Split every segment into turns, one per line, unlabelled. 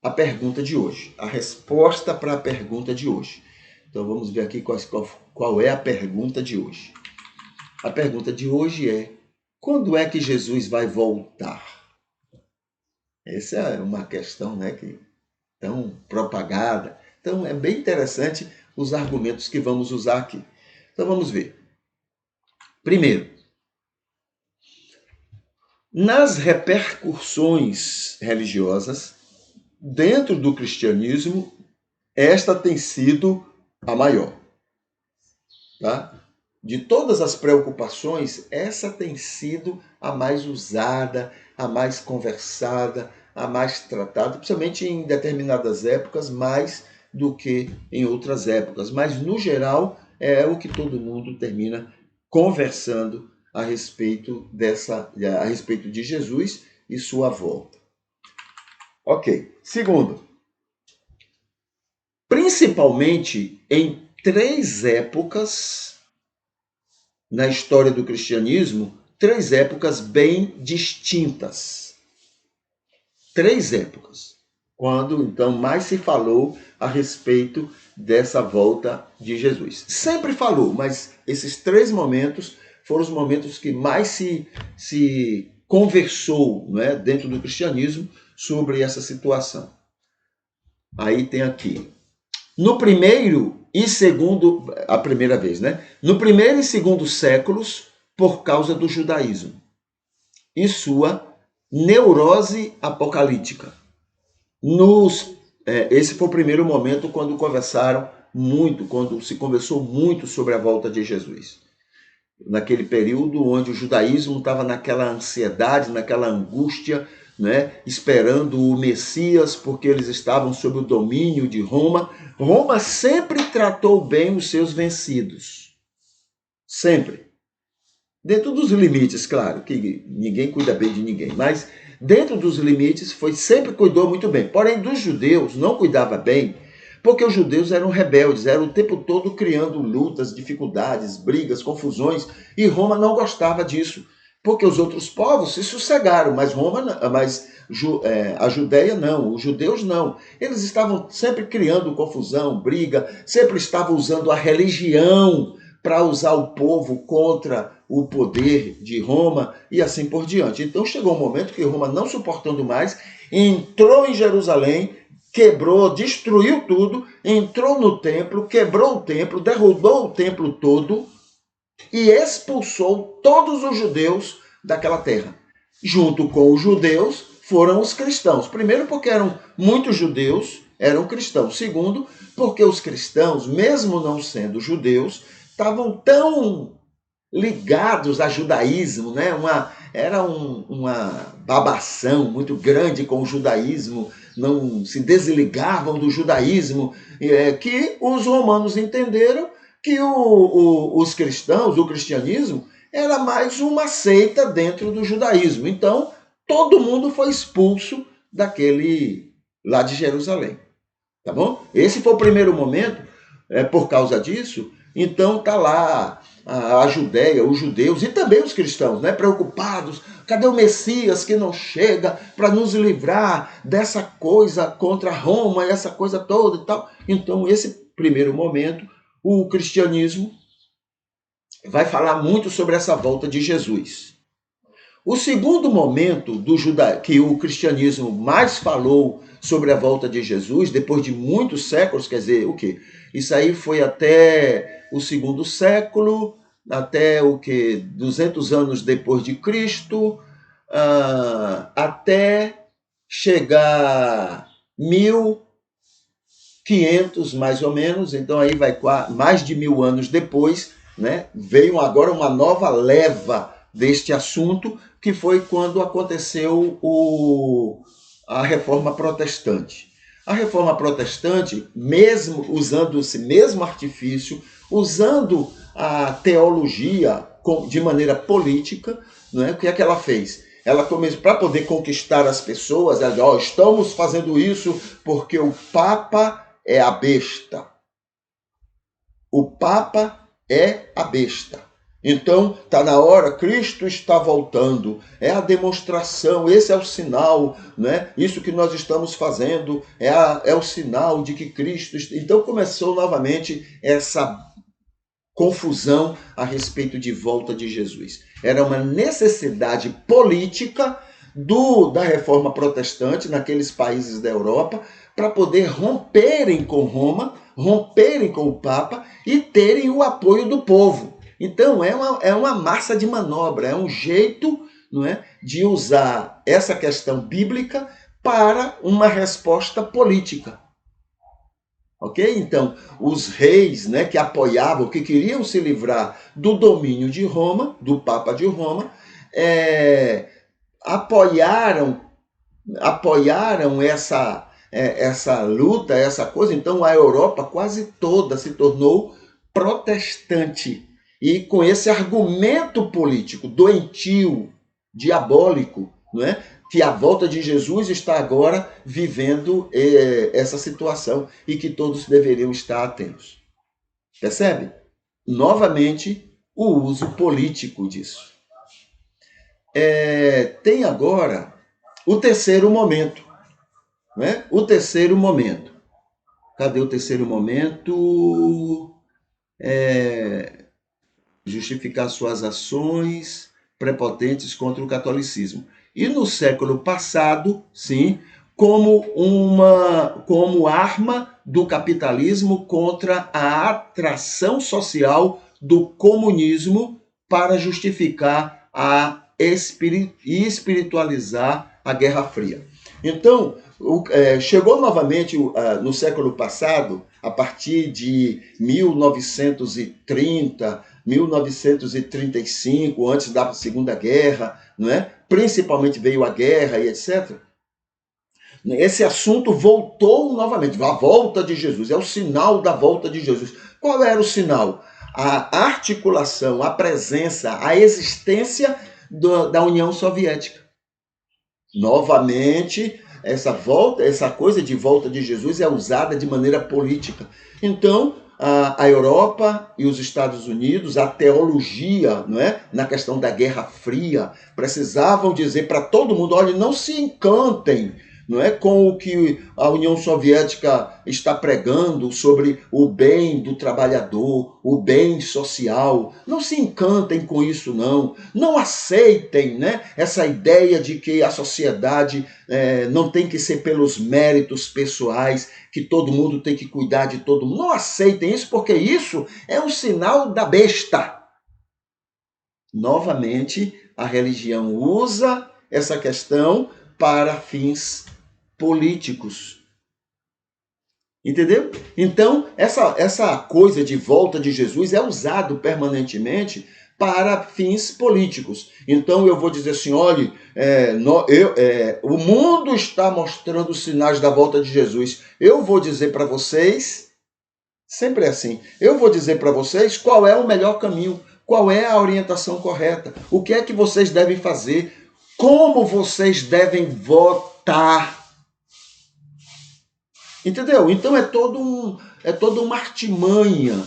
a pergunta de hoje, a resposta para a pergunta de hoje. Então vamos ver aqui qual é a pergunta de hoje. A pergunta de hoje é: quando é que Jesus vai voltar? Essa é uma questão, né, que tão propagada. Então é bem interessante os argumentos que vamos usar aqui. Então vamos ver. Primeiro, nas repercussões religiosas, dentro do cristianismo, esta tem sido a maior. Tá? De todas as preocupações, essa tem sido a mais usada, a mais conversada, a mais tratada, principalmente em determinadas épocas, mais do que em outras épocas. Mas, no geral, é o que todo mundo termina conversando a respeito de Jesus e sua volta. Ok. Segundo, principalmente em 3 épocas na história do cristianismo, 3 épocas bem distintas. 3 épocas, quando então mais se falou a respeito dessa volta de Jesus. Sempre falou, mas esses 3 momentos foram os momentos que mais se conversou, né, dentro do cristianismo sobre essa situação. Aí tem aqui. No primeiro e segundo, a primeira vez, né? No primeiro e segundo séculos, por causa do judaísmo e sua neurose apocalíptica. Esse foi o primeiro momento quando quando se conversou muito sobre a volta de Jesus. Naquele período onde o judaísmo estava naquela ansiedade, naquela angústia, né, esperando o Messias, porque eles estavam sob o domínio de Roma. Roma sempre tratou bem os seus vencidos. Sempre. Dentro dos limites, claro, que ninguém cuida bem de ninguém, mas dentro dos limites sempre cuidou muito bem. Porém, dos judeus não cuidava bem, porque os judeus eram rebeldes, eram o tempo todo criando lutas, dificuldades, brigas, confusões, e Roma não gostava disso, porque os outros povos se sossegaram, mas a Judéia não, os judeus não. Eles estavam sempre criando confusão, briga, sempre estavam usando a religião para usar o povo contra o poder de Roma e assim por diante. Então chegou um momento que Roma, não suportando mais, entrou em Jerusalém, quebrou, destruiu tudo, entrou no templo, quebrou o templo, derrubou o templo todo e expulsou todos os judeus daquela terra. Junto com os judeus foram os cristãos. Primeiro, porque eram muitos judeus, eram cristãos. Segundo, porque os cristãos, mesmo não sendo judeus, estavam tão ligados ao judaísmo, né? Era uma babação muito grande com o judaísmo, não se desligavam do judaísmo, que os romanos entenderam que os cristãos, o cristianismo, era mais uma seita dentro do judaísmo. Então, todo mundo foi expulso lá de Jerusalém. Tá bom? Esse foi o primeiro momento, por causa disso. Então tá lá a Judéia, os judeus e também os cristãos, né, preocupados. Cadê o Messias que não chega para nos livrar dessa coisa contra Roma, essa coisa toda e tal? Então, esse primeiro momento, o cristianismo vai falar muito sobre essa volta de Jesus. O segundo momento que o cristianismo mais falou sobre a volta de Jesus, depois de muitos séculos, quer dizer, o quê? Isso aí foi até o segundo século, até 200 anos depois de Cristo, até chegar 1500 mais ou menos, então aí vai mais de 1000 anos depois, né? Veio agora uma nova leva deste assunto, que foi quando aconteceu a Reforma Protestante. A Reforma Protestante, mesmo usando esse mesmo artifício, usando a teologia de maneira política, né? O que é que ela fez? Ela começou, para poder conquistar as pessoas, ela disse, estamos fazendo isso porque o Papa é a besta. O Papa é a besta. Então, está na hora, Cristo está voltando, é a demonstração, esse é o sinal, né? Isso que nós estamos fazendo é o sinal de que Cristo... Então começou novamente essa confusão a respeito de volta de Jesus. Era uma necessidade política da reforma protestante naqueles países da Europa para poder romperem com Roma, romperem com o Papa e terem o apoio do povo. Então é uma massa de manobra, é um jeito, não é, de usar essa questão bíblica para uma resposta política. Ok? Então, os reis, né, que apoiavam, que queriam se livrar do domínio de Roma, do Papa de Roma, apoiaram essa luta, essa coisa. Então, a Europa quase toda se tornou protestante. E com esse argumento político doentio, diabólico, não é? Que a volta de Jesus está agora vivendo essa situação e que todos deveriam estar atentos. Percebe? Novamente, o uso político disso. Tem agora o terceiro momento. Né? O terceiro momento. Cadê o terceiro momento? Justificar suas ações prepotentes contra o catolicismo. E no século passado, sim, como arma do capitalismo contra a atração social do comunismo para justificar e espiritualizar a Guerra Fria. Então, chegou novamente no século passado, a partir de 1930, 1935, antes da Segunda Guerra, não é? Principalmente veio a guerra e etc. Esse assunto voltou novamente, a volta de Jesus, é o sinal da volta de Jesus. Qual era o sinal? A articulação, a presença, a existência da União Soviética. Novamente, essa coisa de volta de Jesus é usada de maneira política. Então, a Europa e os Estados Unidos, a teologia, não é? Na questão da Guerra Fria, precisavam dizer para todo mundo, olha, não se encantem, não é, com o que a União Soviética está pregando sobre o bem do trabalhador, o bem social. Não se encantem com isso, não. Não aceitem, né, essa ideia de que a sociedade não tem que ser pelos méritos pessoais, que todo mundo tem que cuidar de todo mundo. Não aceitem isso, porque isso é um sinal da besta. Novamente, a religião usa essa questão para fins políticos. Entendeu? Então, essa coisa de volta de Jesus é usado permanentemente para fins políticos. Então, eu vou dizer assim, olha, o mundo está mostrando sinais da volta de Jesus. Eu vou dizer para vocês, sempre é assim, eu vou dizer para vocês qual é o melhor caminho, qual é a orientação correta, o que é que vocês devem fazer, como vocês devem votar. Entendeu? Então é toda uma artimanha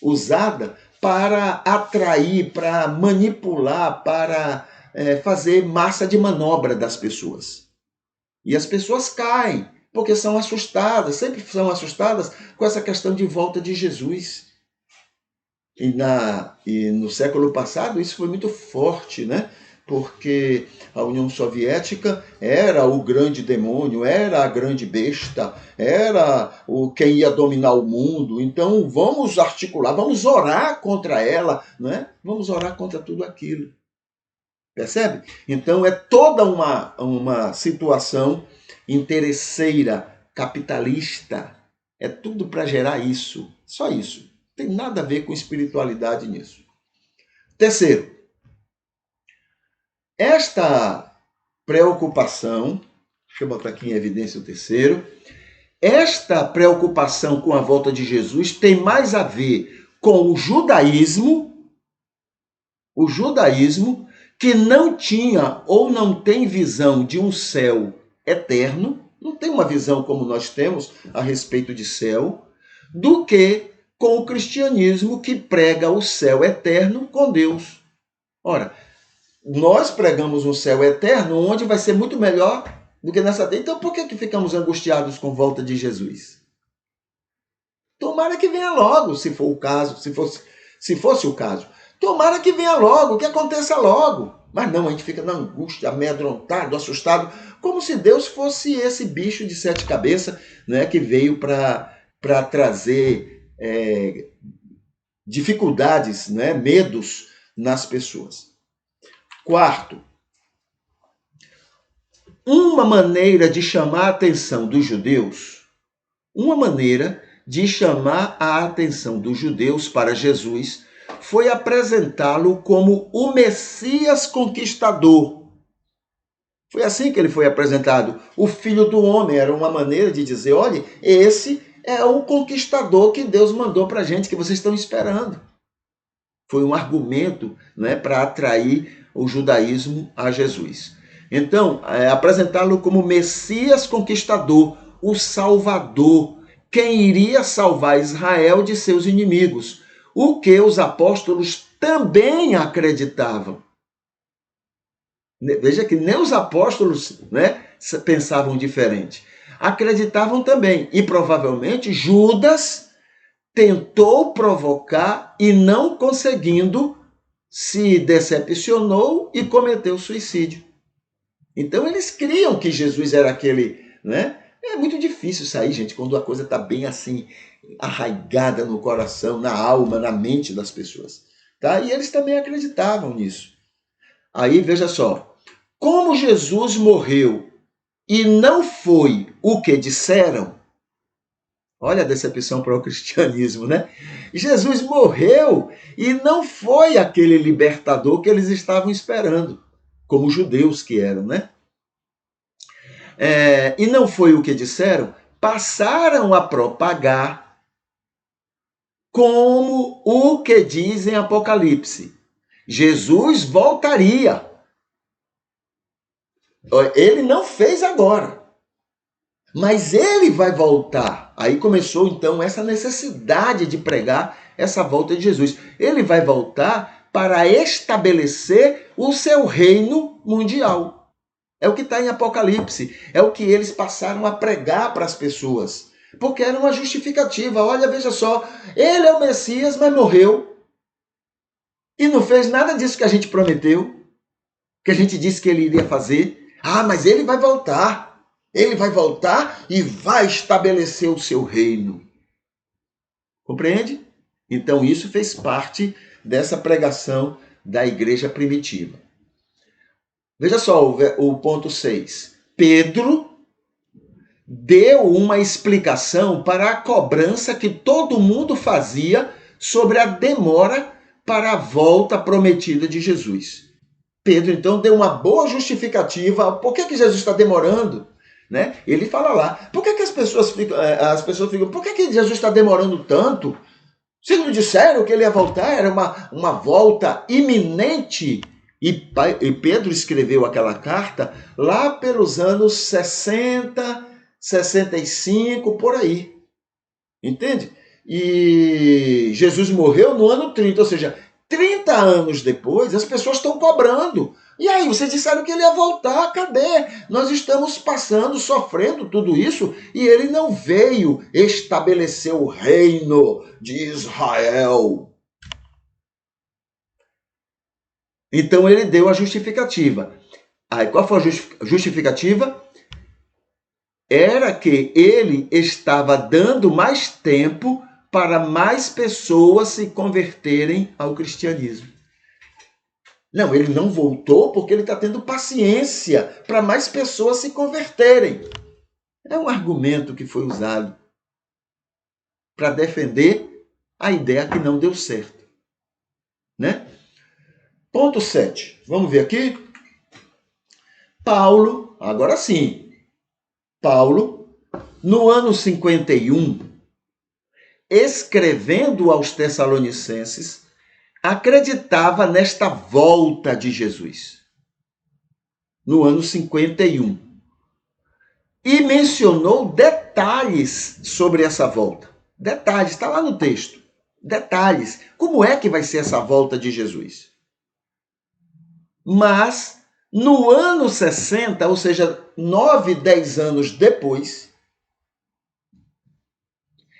usada para atrair, para manipular, para fazer massa de manobra das pessoas. E as pessoas caem, porque são assustadas, sempre são assustadas com essa questão de volta de Jesus. E no século passado isso foi muito forte, né? Porque a União Soviética era o grande demônio, era a grande besta, era quem ia dominar o mundo. Então vamos articular, vamos orar contra ela, né? Vamos orar contra tudo aquilo. Percebe? Então é toda uma situação interesseira, capitalista. É tudo para gerar isso, só isso. Não tem nada a ver com espiritualidade nisso. Terceiro, esta preocupação, deixa eu botar aqui em evidência o terceiro, esta preocupação com a volta de Jesus tem mais a ver com o judaísmo que não tinha ou não tem visão de um céu eterno, não tem uma visão como nós temos a respeito de céu, do que com o cristianismo que prega o céu eterno com Deus. Ora, nós pregamos um céu eterno onde vai ser muito melhor do que nessa terra. Então por que ficamos angustiados com a volta de Jesus? Tomara que venha logo, se for o caso, se fosse o caso. Tomara que venha logo, que aconteça logo. Mas não, a gente fica na angústia, amedrontado, assustado, como se Deus fosse esse bicho de 7 cabeças, né, que veio para trazer dificuldades, né, medos nas pessoas. Quarto, uma maneira de chamar a atenção dos judeus, para Jesus foi apresentá-lo como o Messias conquistador. Foi assim que ele foi apresentado. O Filho do Homem era uma maneira de dizer, olha, esse é o conquistador que Deus mandou para a gente, que vocês estão esperando. Foi um argumento, né, para atrair o judaísmo a Jesus. Então, apresentá-lo como Messias conquistador, o Salvador, quem iria salvar Israel de seus inimigos, o que os apóstolos também acreditavam. Veja que nem os apóstolos, né, pensavam diferente. Acreditavam também. E provavelmente Judas tentou provocar e não conseguindo, se decepcionou e cometeu suicídio. Então eles criam que Jesus era aquele, né? É muito difícil isso aí, gente, quando a coisa está bem assim, arraigada no coração, na alma, na mente das pessoas. Tá? E eles também acreditavam nisso. Aí, veja só, como Jesus morreu e não foi o que disseram, olha a decepção para o cristianismo, né? Jesus morreu e não foi aquele libertador que eles estavam esperando, como judeus que eram, né? E não foi o que disseram, passaram a propagar como o que diz em Apocalipse. Jesus voltaria. Ele não fez agora, mas ele vai voltar. Aí começou então essa necessidade de pregar essa volta de Jesus. Ele vai voltar para estabelecer o seu reino mundial. É o que está em Apocalipse. É o que eles passaram a pregar para as pessoas. Porque era uma justificativa. Olha, veja só. Ele é o Messias, mas morreu. E não fez nada disso que a gente prometeu. Que a gente disse que ele iria fazer. Ah, mas ele vai voltar. Ele vai voltar e vai estabelecer o seu reino. Compreende? Então isso fez parte dessa pregação da igreja primitiva. Veja só o ponto 6. Pedro deu uma explicação para a cobrança que todo mundo fazia sobre a demora para a volta prometida de Jesus. Pedro, então, deu uma boa justificativa. Por que Jesus está demorando? Né? Ele fala lá, por que as pessoas ficam, por que Jesus está demorando tanto? Se não disseram que ele ia voltar, era uma volta iminente. E Pedro escreveu aquela carta lá pelos anos 60, 65, por aí. Entende? E Jesus morreu no ano 30, ou seja, 30 anos depois, as pessoas estão cobrando. E aí, vocês disseram que ele ia voltar, cadê? Nós estamos passando, sofrendo tudo isso, e ele não veio estabelecer o reino de Israel. Então ele deu a justificativa. Aí qual foi a justificativa? Era que ele estava dando mais tempo para mais pessoas se converterem ao cristianismo. Não, ele não voltou porque ele está tendo paciência para mais pessoas se converterem. É um argumento que foi usado para defender a ideia que não deu certo. Né? Ponto 7. Vamos ver aqui. Paulo, agora sim. Paulo, no ano 51, escrevendo aos Tessalonicenses, acreditava nesta volta de Jesus. No ano 51. E mencionou detalhes sobre essa volta. Detalhes, está lá no texto. detalhes. Como é que vai ser essa volta de Jesus? Mas, no ano 60, ou seja, 9, 10 anos depois,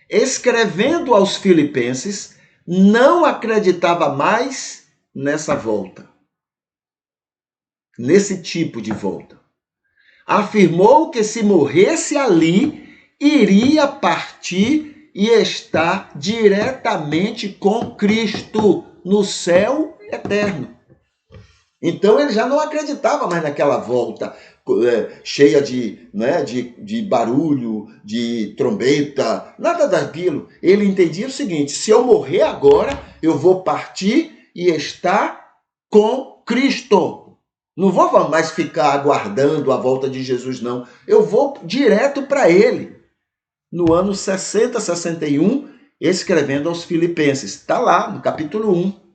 escrevendo aos Filipenses, não acreditava mais nessa volta, nesse tipo de volta. Afirmou que se morresse ali, iria partir e estar diretamente com Cristo no céu eterno. Então ele já não acreditava mais naquela volta cheia de barulho, de trombeta, nada daquilo. Ele entendia o seguinte: se eu morrer agora, eu vou partir e estar com Cristo. Não vou mais ficar aguardando a volta de Jesus, não. Eu vou direto para ele. No ano 60, 61, escrevendo aos Filipenses. Está lá, no capítulo 1.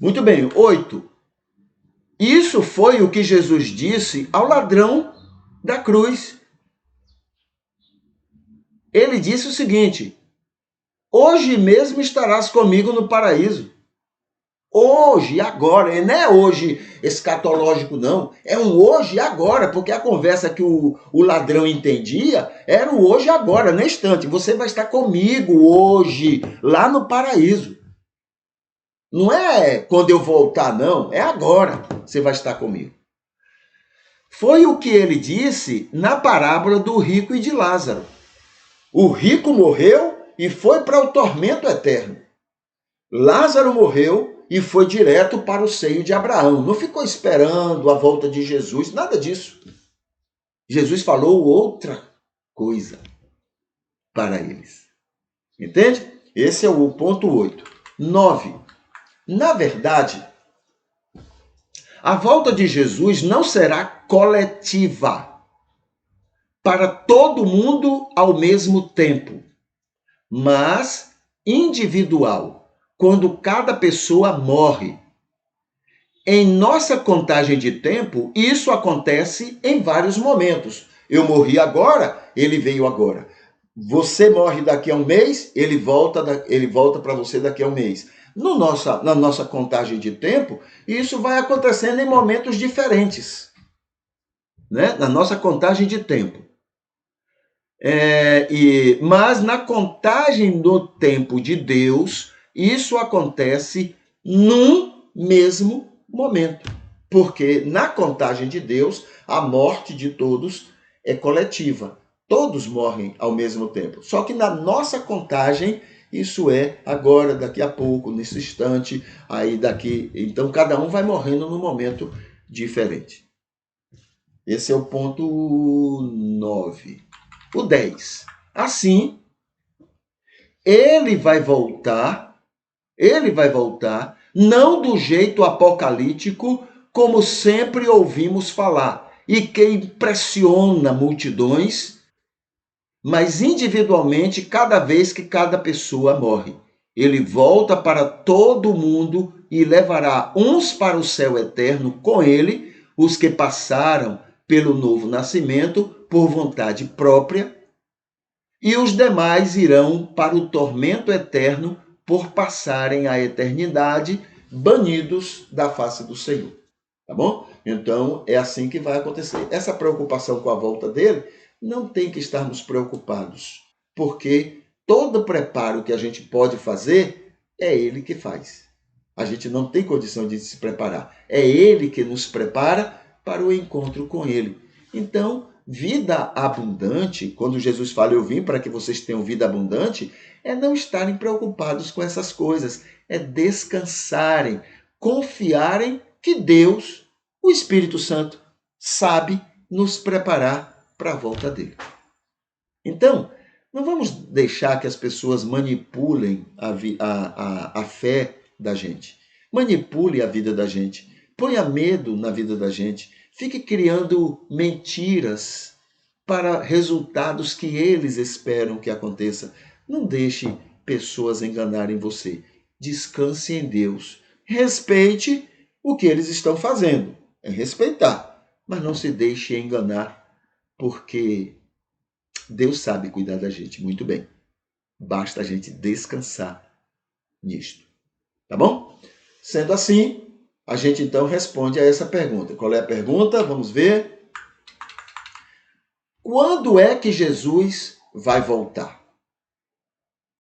Muito bem, 8. Isso foi o que Jesus disse ao ladrão da cruz. Ele disse o seguinte: hoje mesmo estarás comigo no paraíso. Hoje, agora, e não é hoje escatológico, não. É um hoje e agora, porque a conversa que o ladrão entendia era o hoje e agora, no instante. Você vai estar comigo hoje, lá no paraíso. Não é quando eu voltar, não. É agora você vai estar comigo. Foi o que ele disse na parábola do rico e de Lázaro. O rico morreu e foi para o tormento eterno. Lázaro morreu e foi direto para o seio de Abraão. Não ficou esperando a volta de Jesus, nada disso. Jesus falou outra coisa para eles. Entende? Esse é o ponto 8. 9. Na verdade, a volta de Jesus não será coletiva para todo mundo ao mesmo tempo, mas individual, quando cada pessoa morre. Em nossa contagem de tempo, isso acontece em vários momentos. Eu morri agora, ele veio agora. Você morre daqui a um mês, ele volta para você daqui a um mês. Na nossa contagem de tempo, isso vai acontecendo em momentos diferentes, né? Na nossa contagem de tempo. Mas na contagem do tempo de Deus, isso acontece num mesmo momento. Porque na contagem de Deus, a morte de todos é coletiva. Todos morrem ao mesmo tempo. Só que na nossa contagem, isso é agora, daqui a pouco, nesse instante, aí daqui. Então cada um vai morrendo num momento diferente. Esse é o ponto 9. O 10. Assim, ele vai voltar não do jeito apocalíptico como sempre ouvimos falar e que impressiona multidões, mas individualmente cada vez que cada pessoa morre. Ele volta para todo mundo e levará uns para o céu eterno com ele, os que passaram pelo novo nascimento por vontade própria, e os demais irão para o tormento eterno por passarem a eternidade banidos da face do Senhor. Tá bom? Então, é assim que vai acontecer. Essa preocupação com a volta dele, não tem que estarmos preocupados, porque todo preparo que a gente pode fazer, é ele que faz. A gente não tem condição de se preparar. É ele que nos prepara para o encontro com ele. Então, vida abundante, quando Jesus fala, eu vim para que vocês tenham vida abundante, é não estarem preocupados com essas coisas, é descansarem, confiarem que Deus, o Espírito Santo, sabe nos preparar para a volta dele. Então, não vamos deixar que as pessoas manipulem a fé da gente, manipule a vida da gente, ponha medo na vida da gente, fique criando mentiras para resultados que eles esperam que aconteça. Não deixe pessoas enganarem você. Descanse em Deus. Respeite o que eles estão fazendo. É respeitar, mas não se deixe enganar, porque Deus sabe cuidar da gente muito bem. Basta a gente descansar nisto. Tá bom? Sendo assim, a gente então responde a essa pergunta. Qual é a pergunta? Vamos ver. Quando é que Jesus vai voltar?